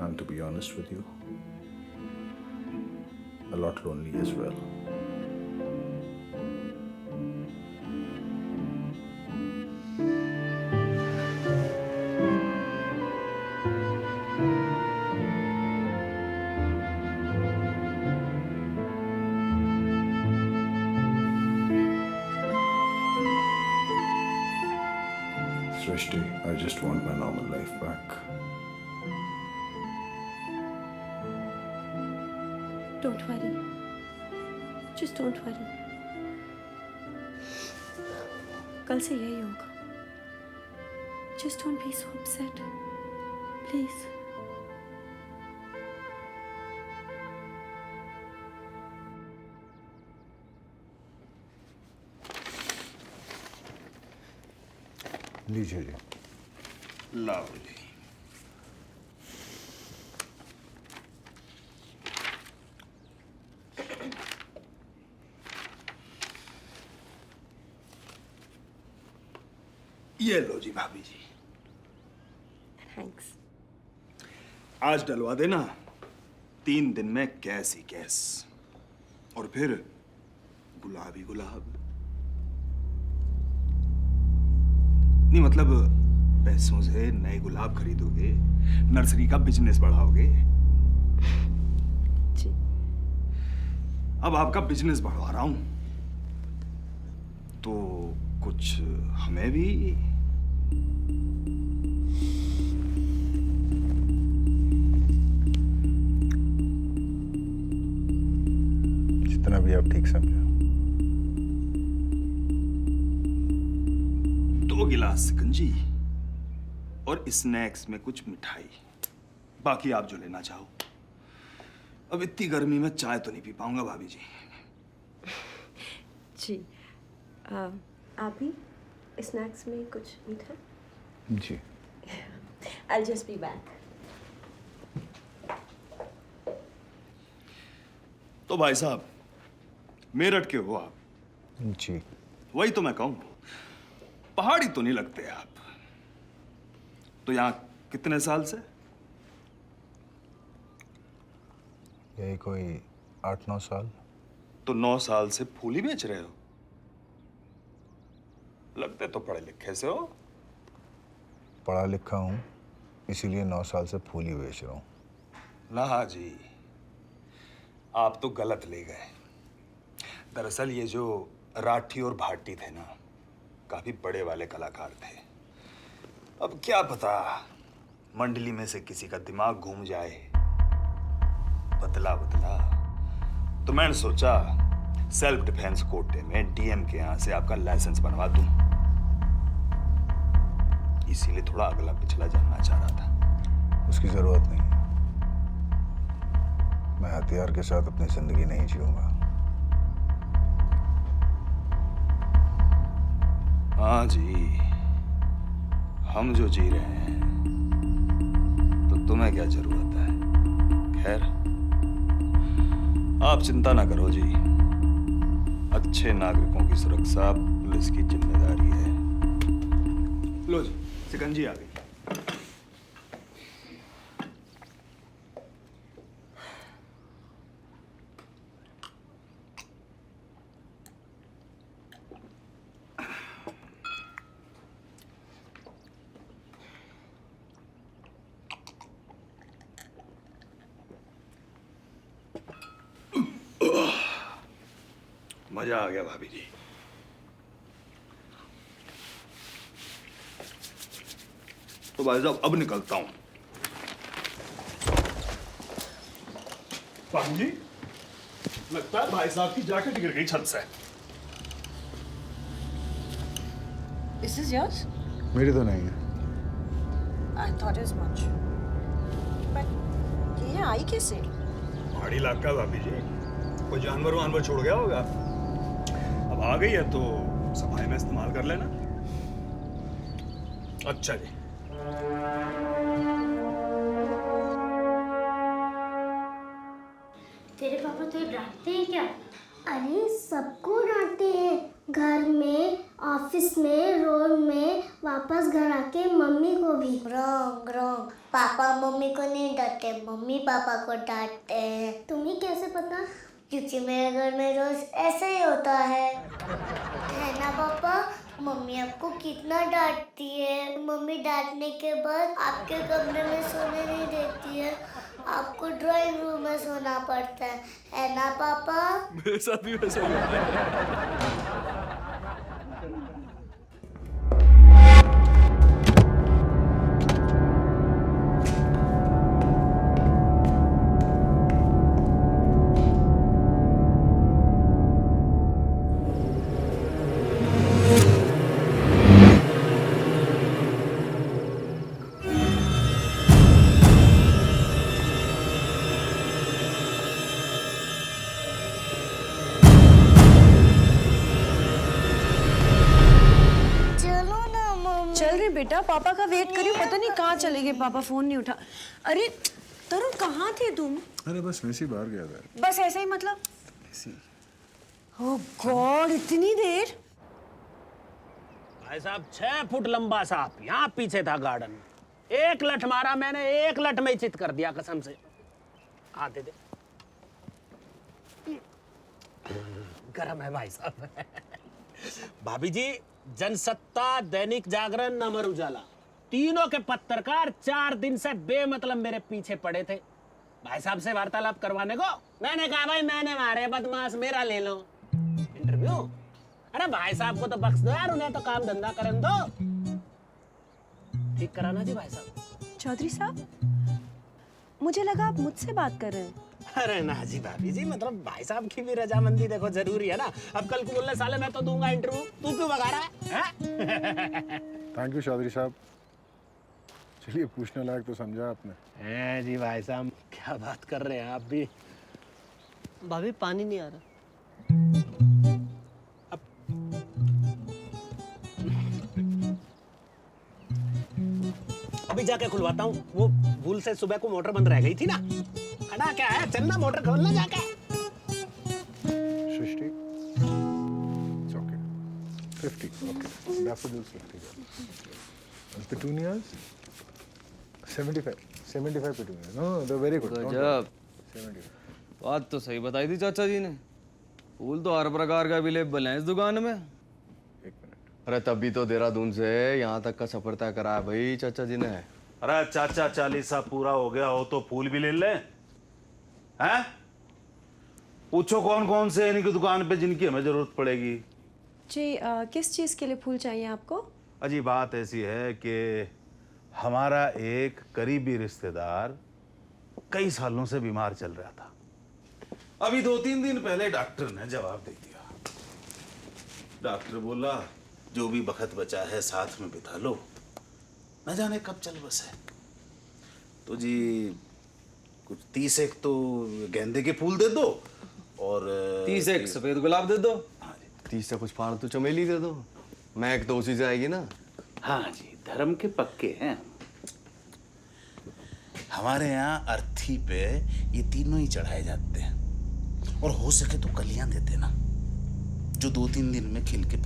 And to be honest with you, a lot lonely as well. Srishti, I just want my normal life back. Don't worry. Just don't worry. कल से यही होगा. Just don't be so upset. Please. लीजिए जी. Lovely. ये लो जी भाभी जी. Thanks. आज डलवा देना 3 दिन में कैस ही कैस. और फिर गुलाब ही गुलाब. नहीं मतलब पैसों से नए गुलाब खरीदोगे, नर्सरी का बिजनेस बढ़ाओगे. जी. अब आपका बिजनेस बढ़वा रहा हूं तो कुछ हमें भी. जितना भी आप ठीक समझो. 2 गिलास सिकंजी और स्नैक्स में कुछ मिठाई. बाकी आप जो लेना चाहो. अब इतनी गर्मी में चाय तो नहीं पी पाऊंगा भाभी जी. जी. आप भी स्नैक्स में कुछ मीठा? जी. I'll just be back. तो भाई साहब मेरठ के हो आप? जी. वही तो मैं कहूं. पहाड़ी तो नहीं लगते आप. तो यहाँ कितने साल से? यही कोई 8-9 साल. तो 9 साल से फूल ही बेच रहे हो. लगते तो पढ़े लिखे से हो. पढ़ा लिखा हूँ, इसीलिए 9 साल से फूल ही बेच रहा हूँ. ना जी, आप तो गलत ले गए. दरअसल ये जो राठी और भाटी थे ना, काफी बड़े वाले कलाकार थे. अब क्या पता मंडली में से किसी का दिमाग घूम जाए बदला बदला. तो मैंने सोचा सेल्फ डिफेंस कोटे में डीएम के यहाँ से आपका लाइसेंस बनवा दूं. इसीलिए थोड़ा अगला पिछला जानना चाह रहा था. उसकी जरूरत नहीं. मैं हथियार के साथ अपनी जिंदगी नहीं जीऊंगा. हाँ जी, हम जो जी रहे हैं तो तुम्हें क्या जरूरत है. खैर आप चिंता ना करो जी. अच्छे नागरिकों की सुरक्षा पुलिस की जिम्मेदारी है. लो जी, सिकंजी आ गई. मजा आ गया भाभी जी. तो भाई साहब अब निकलता हूं. भाभी जी, लगता है भाई साहब की जैकेट गिर गई छत से. Is this yours? मेरी तो नहीं है. I thought as much. But ये आई कैसे? पहाड़ी इलाका भाभी जी, कोई जानवर वानवर छोड़ गया होगा. अब आ गई है तो सफाई में इस्तेमाल कर लेना. अच्छा जी. तेरे पापा तो डांटते हैं क्या? अरे सबको डांटते हैं. घर में ऑफिस में, रोड में, वापस घर आके मम्मी को भी। रॉन्ग रॉन्ग, पापा मम्मी को नहीं डांटते, मम्मी पापा को डांटते हैं। तुम्हें कैसे पता? क्योंकि मेरे घर में रोज ऐसा ही होता है ना पापा? मम्मी आपको कितना डांटती है। मम्मी डांटने के बाद आपके कमरे में सोने नहीं देती है, आपको ड्राइंग रूम में सोना पड़ता है ना पापा? मेरे साथ भी वैसा ही होता है। चलो ना मम्मी। चल रहे बेटा, पापा का वेट करियो। पता नहीं कहाँ चले गए पापा, फोन नहीं उठा। अरे तरुण, कहाँ थे तुम? अरे बस वैसे ही बाहर गया था। बस ऐसे ही मतलब? ओह गॉड, इतनी देर? भाई साहब 6 फुट लंबा सांप यहाँ पीछे था गार्डन में। एक लठ मारा मैंने, एक लठ में ही चित कर दिया कसम से। आते थे। गरम है भाई साहब। भाभी जी, जनसत्ता, दैनिक जागरण, अमर उजाला, तीनों के पत्रकार 4 दिन से बेमतलब मेरे पीछे पड़े थे भाई साहब से वार्तालाप करवाने को। मैंने कहा भाई मैंने मारे बदमाश, मेरा ले लो इंटरव्यू। अरे भाई साहब को तो बख्श दो यार, उन्हें तो काम धंधा करने दो। ठीक कराना जी भाई साहब। चौधरी साहब, मुझे लगा आप मुझसे बात कर रहे हैं। अरे ना जी भाभी जी, मतलब भाई साहब की भी रजामंदी देखो जरूरी है ना। अब कल को बोलने साले मैं तो दूंगा इंटरव्यू, तू क्यों भगा रहा है? थैंक यू चौधरी साहब। चलिए, पूछने लायक तो समझा आपने। हैं जी भाई साहब, क्या बात कर रहे हैं आप भी। भाभी पानी नहीं आ रहा। अभी जाके खुलवाता हूँ। वो भूल से सुबह को मोटर बंद रह गई थी ना। खड़ा क्या है, चलना मोटर खोलना जाके। सृष्टि, it's okay. 50, okay. Daffodils 50. And petunias? 75 petunias. No, they're very good. Don't गजब। worry. 75. बात तो सही बताई थी चाचा जी ने। फूल तो हर प्रकार का अवेलेबल है इस दुकान में। एक मिनट। अरे तभी तो देहरादून से यहाँ तक का सफर तय करा है भाई चाचा जी ने। अरे चाचा 40 पूरा हो गया हो तो फूल भी ले ले हैं? पूछो कौन कौन से इनकी दुकान पे जिनकी हमें जरूरत पड़ेगी। जी, किस चीज़ के लिए फूल चाहिए आपको? अजी बात ऐसी है कि हमारा एक करीबी रिश्तेदार कई सालों से बीमार चल रहा था। अभी 2-3 दिन पहले डॉक्टर ने जवाब दे दिया। डॉक्टर बोला जो भी वक्त बचा है साथ में बिता लो, न जाने कब चल बसे। तो जी कुछ 30 एक तो गेंदे के फूल दे दो और 30 एक सफेद गुलाब दे दो। हाँ जी। 30 से कुछ फालतू चमेली दे दो। महक तो उसी से आएगी ना। हाँ जी, धर्म के पक्के हैं। हमारे यहाँ अर्थी पे ये तीनों ही चढ़ाए जाते हैं और हो सके तो कलियां देते ना, जो 2-3 दिन में खिल के फूल